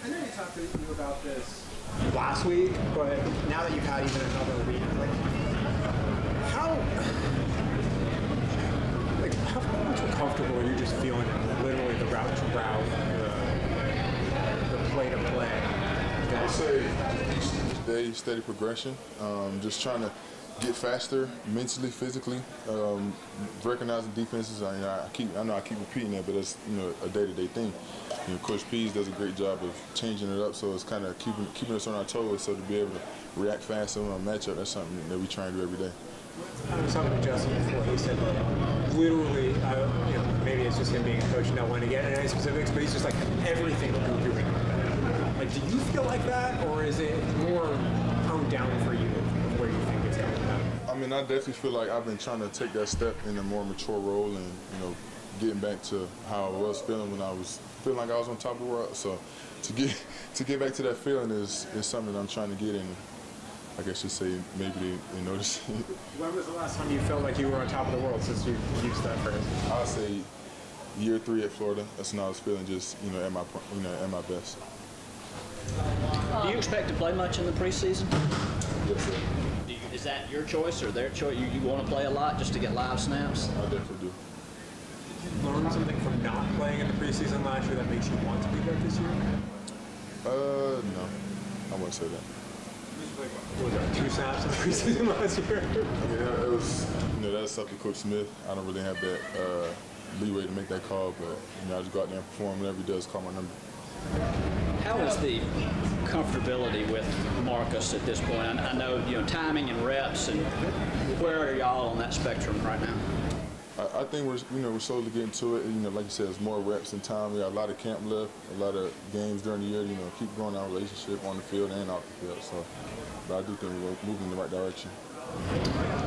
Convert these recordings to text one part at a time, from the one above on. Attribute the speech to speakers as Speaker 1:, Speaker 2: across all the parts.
Speaker 1: I know you talked to you about this last week, but now that you've had even another week, how much comfortable are you just feeling literally the route to route, the play to play?
Speaker 2: I would say each day, steady progression. Just trying to get faster mentally, physically. Recognizing defenses. I know I keep repeating that, but it's a day-to-day thing. Coach Pease does a great job of changing it up, so it's kind of keeping us on our toes. So to be able to react fast on a matchup, that's something that we try and do every day.
Speaker 1: I was talking to Justin before. He said, literally, maybe it's just him being a coach and not wanting to get into any specifics, but he's just like, everything will be doing better. Like, do you feel like that, or is it more toned down for you where you think it's going to?
Speaker 2: I mean, I definitely feel like I've been trying to take that step in a more mature role and, getting back to how I was feeling when I was feeling like I was on top of the world. So to get back to that feeling is something that I'm trying to get in. I guess you say maybe they notice.
Speaker 1: When was the last time you felt like you were on top of the world since you used that phrase?
Speaker 2: I would say year 3 at Florida. That's when I was feeling just at my best.
Speaker 3: Do you expect to play much in the preseason?
Speaker 2: Yes, sir.
Speaker 3: Is that your choice or their choice? You want to play a lot just to get live snaps?
Speaker 2: I definitely do.
Speaker 1: Did you learn something from not playing in the preseason last year that makes you want to be there this year?
Speaker 2: No, I wouldn't say that.
Speaker 1: Was there 2 snaps in the preseason last year?
Speaker 2: I mean, it was, that's up to Coach Smith. I don't really have that leeway to make that call, but I just go out there and perform whatever he does, call my number.
Speaker 3: How is the comfortability with Marcus at this point? I know, timing and reps, and where are y'all on that spectrum right now?
Speaker 2: I think we're slowly getting to it. Like you said, it's more reps and time. We got a lot of camp left, a lot of games during the year. Keep growing our relationship on the field and off the field. So, but I do think we're moving in the right direction.
Speaker 4: I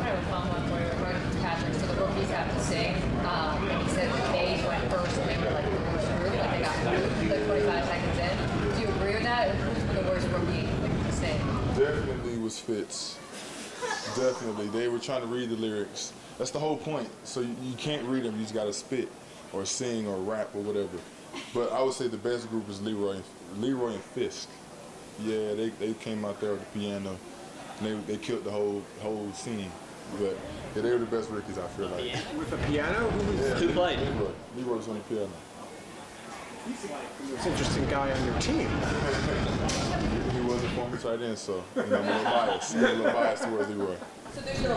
Speaker 4: have a follow-up for you regarding Patrick. So the rookies have to sing. And he said they went first and they were like they got through like 25 seconds in. Do you agree with that? Who's the worst rookie to sing?
Speaker 2: Definitely was Fitz. Definitely, they were trying to read the lyrics. That's the whole point. So you can't read them. You just got to spit or sing or rap or whatever. But I would say the best group is Leroy and Fisk. Yeah, they came out there with the piano. And they killed the whole scene. But yeah, they were the best rookies, I feel like.
Speaker 3: Yeah.
Speaker 1: With the piano?
Speaker 3: Who played?
Speaker 2: Leroy was on the piano.
Speaker 1: He's like the most interesting guy on your team.
Speaker 2: He was a former tight end, so I'm a little biased towards Leroy.
Speaker 4: So there's no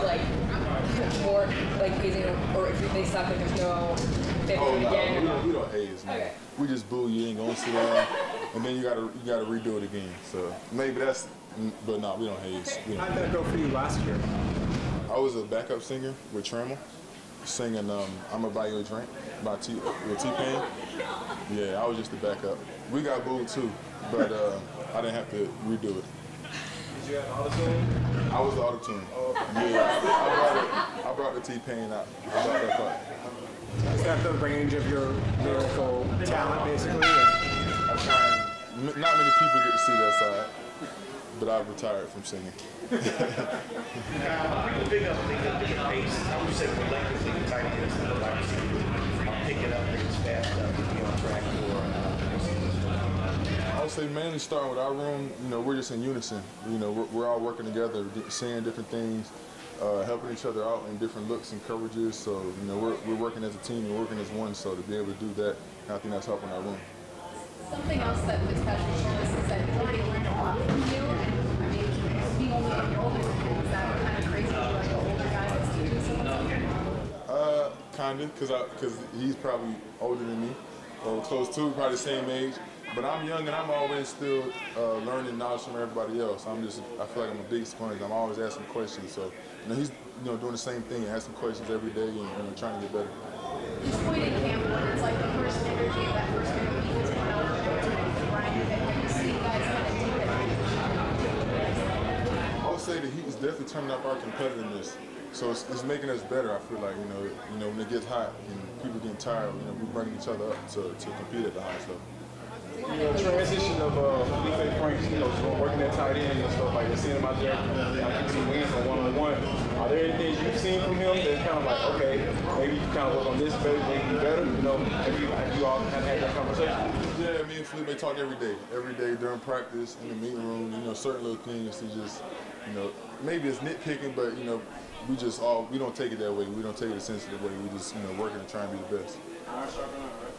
Speaker 4: more hazing, or if they suck, there's no again.
Speaker 2: We don't haze. No.
Speaker 4: Okay.
Speaker 2: We just boo. You ain't gonna sit down, and then you gotta redo it again. So maybe that's, but no, we don't haze.
Speaker 1: How did that go for you last year?
Speaker 2: I was a backup singer with Trammell, singing "I'ma Buy You a Drink" by T-Pain. Yeah, I was just the backup. We got booed too, but I didn't have to redo it.
Speaker 1: Did you have auto-tune?
Speaker 2: I was the auto-tune. Oh, okay. Yeah, I brought the T-Pain out. I brought that part.
Speaker 1: Is that the range of your lyrical talent, basically?
Speaker 2: I try and, not many people get to see that side, but I've retired from singing.
Speaker 5: People pick up different pace. I would say collectively the tight ends and the wide receivers are picking up things fast enough to be on track for.
Speaker 2: I would say mainly starting with our room, we're just in unison. We're all working together, saying different things, helping each other out in different looks and coverages. So, we're working as a team and working as one. So to be able to do that, I think that's helping our room.
Speaker 6: Something else that Fitzpatrick showed us is that he's already learned a lot from you. And I mean, being only a year older than him, is that kind of crazy for like an older guy that's teaching something?
Speaker 2: Kind of, because he's probably older than me, or close to, probably the same age. But I'm young and I'm always still learning knowledge from everybody else. I feel like I'm a big sponge. I'm always asking questions. So, he's doing the same thing, asking questions every day and trying to get better.
Speaker 6: This point in camp, when it's like the first energy of that first game, he was going out to Ryan, and you see guys kind of take it.
Speaker 2: I would say the heat is definitely turning up our competitiveness. So it's making us better. I feel like when it gets hot and people get tired, we bring each other up to compete at the highest level.
Speaker 1: Transition of Felipe Franks just working that tight end and stuff like that, seeing him out there, keeping wins on one-on-one. Are there any things you've seen from him that's kind of like, okay, maybe you kind of work on this, maybe do better? Have you all had that conversation?
Speaker 2: Yeah, me and Felipe talk every day during practice, in the meeting room. Certain little things to just, maybe it's nitpicking, but we don't take it that way. We don't take it a sensitive way. We just, working to try and be the best.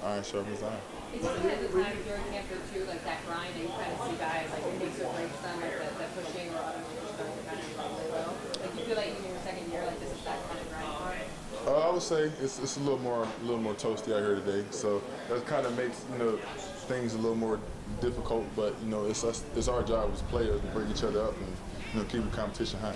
Speaker 2: Iron sharpens iron.
Speaker 4: It's something at the time during camp too, like that grind, and you kind of see guys like it makes or breaks them, like that pushing or other moves starting to kind of play well. Like you feel like in your second year, like this is that kind of grind for it?
Speaker 2: I would say it's a little more toasty out here today. So that kind of makes things a little more difficult. But it's our job as players to bring each other up and keep the competition high.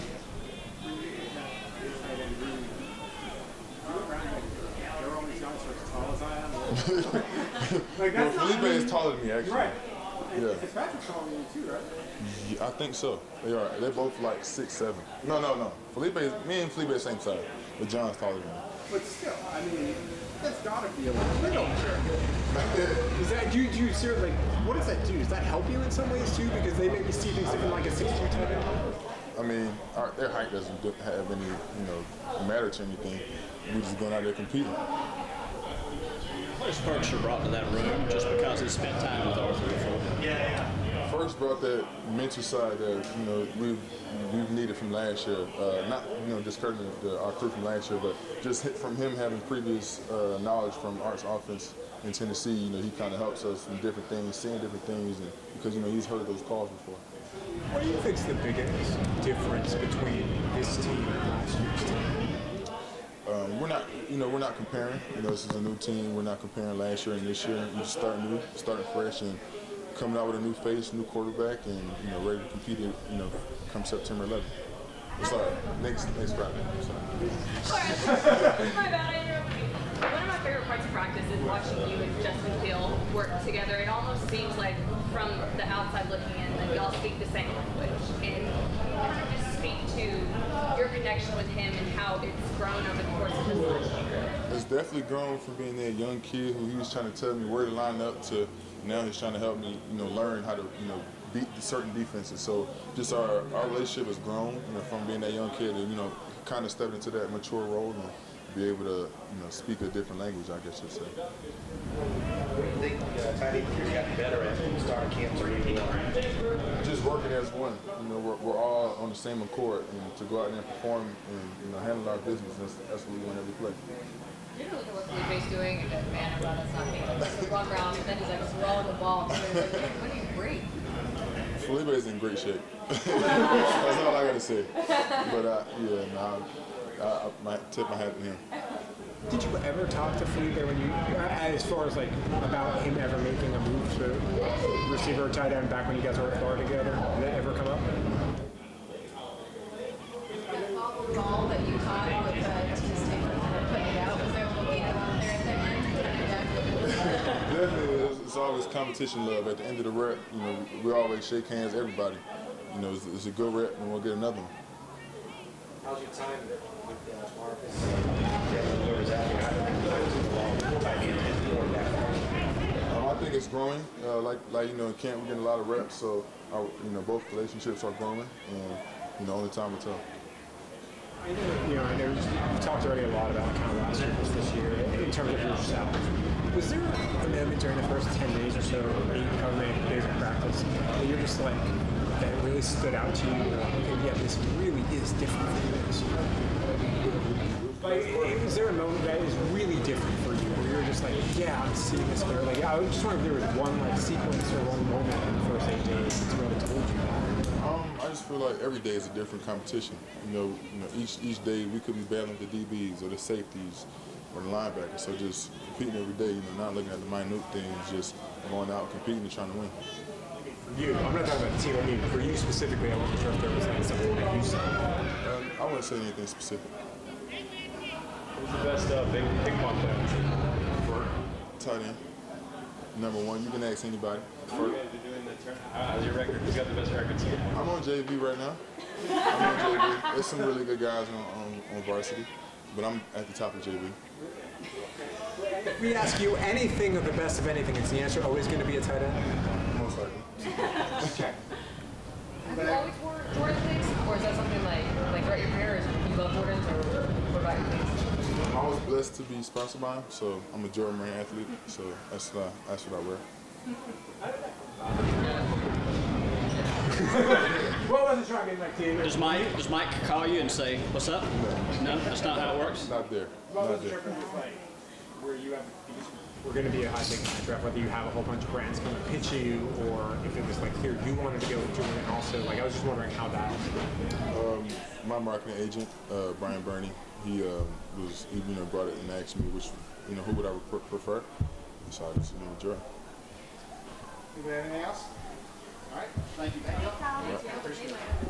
Speaker 2: Well, Felipe is taller than me, actually.
Speaker 1: Right.
Speaker 2: Yeah.
Speaker 1: Patrick's taller than you too, right?
Speaker 2: Yeah, I think so. They are. They're both like 6'7". No. Me and Felipe are the same size, but John's taller than me.
Speaker 1: But still, I mean, that's gotta be a little Is that do you seriously what does that do? Does that help you in some ways too? Because they maybe see things different, like a 6'2" tight end?
Speaker 2: I mean, their height doesn't have any matter to anything. We're just going out there competing.
Speaker 3: What's Perkster brought to that room just because he spent time with Arthur before?
Speaker 2: First brought that mental side that we've needed from last year. Not discrediting our crew from last year, but just from him having previous knowledge from Art's offense in Tennessee. He kind of helps us in different things, seeing different things, and because he's heard those calls before.
Speaker 1: What do you think's the biggest difference between this team and last year's team?
Speaker 2: We're not comparing. This is a new team. We're not comparing last year and this year. We just starting fresh, and coming out with a new face, new quarterback, and ready to compete. Come September 11th. Sorry, next Friday.
Speaker 7: My bad, I interrupted you. One of my favorite parts of practice is watching you and Justin Field work together. It almost seems like from the outside looking in that y'all speak the same language. And kind of just speak to your connection with him and how it's grown over the course of this last year.
Speaker 2: It's definitely grown from being that young kid who he was trying to tell me where to line up to now he's trying to help me, learn how to, beat certain defenses. So just our relationship has grown, from being that young kid to, kind of step into that mature role and be able to, speak a different language, I guess you'd say.
Speaker 5: What do you think tight end years got better at the start of camp or anymore?
Speaker 2: Just working as one. We're all on the same accord, and to go out there and perform and handle our business, that's what we want every play.
Speaker 4: You're gonna look at what Felipe's doing and that man, that's not me. Just walk around and then he's like throwing the ball. So like, what do you break?
Speaker 2: Felipe is in great shape. That's all I gotta say. But I might tip my hat to him.
Speaker 1: Did you ever talk to Felipe as far as about him ever making a move to receiver or tight end back when you guys were at Florida together? Did that ever come up?
Speaker 6: The ball that you caught with just putting it out, was there a little beat out there at the end?
Speaker 2: Definitely, it's always competition love. At the end of the rep, we always shake hands, everybody. It's a good rep, and we'll get another one.
Speaker 5: How's your time with Marcus?
Speaker 2: I think it's growing. In camp we're getting a lot of reps, so both relationships are growing, and only time will tell.
Speaker 1: I know you talked already a lot about kind of last year versus this year in terms of yourself. Was there a moment during the first 10 days or so, however many days of practice, that you're just like, that really stood out to you? Okay, yeah, this really is different for you this year. Was there a moment that is really different for you, where you're just like, yeah, I'm seeing this clear? I just wonder if there was one sequence or one moment in the first 8 days that's really told you that.
Speaker 2: I just feel like every day is a different competition. Each day we could be battling the DBs or the safeties or the linebackers. So just competing every day, not looking at the minute things, just going out competing and trying to win.
Speaker 1: For you, I'm not talking about the team. I mean, for you specifically, I wasn't sure if there was something that you saw.
Speaker 2: I wouldn't say anything specific.
Speaker 8: Who's the best big pump there?
Speaker 2: Tight end. Number one. You can ask anybody.
Speaker 8: How's your record? Who's got the best records here?
Speaker 2: I'm on JV right now. I'm on JV. There's some really good guys on varsity, but I'm at the top of JV.
Speaker 1: If we ask you anything of the best of anything, is the answer always going to be a tight end?
Speaker 2: Most likely. be sponsored by him, so I'm a Jordan Brand athlete, so that's what I wear.
Speaker 1: What was it trying to get my team?
Speaker 3: Does Mike call you and say, "What's up"? No, that's not how it works.
Speaker 2: Not there.
Speaker 1: What
Speaker 2: Not
Speaker 1: was the
Speaker 2: there.
Speaker 1: difference like where you have we're going to be a high ticket contract, whether you have a whole bunch of brands come and pitch you, or if it was like clear you wanted to go with Jordan, and also like I was just wondering how that.
Speaker 2: My marketing agent, Brian Burney, he brought it and asked me who would I prefer. So I just went with Jordan.
Speaker 5: Anything else? All right. Thank you.
Speaker 7: Thank you.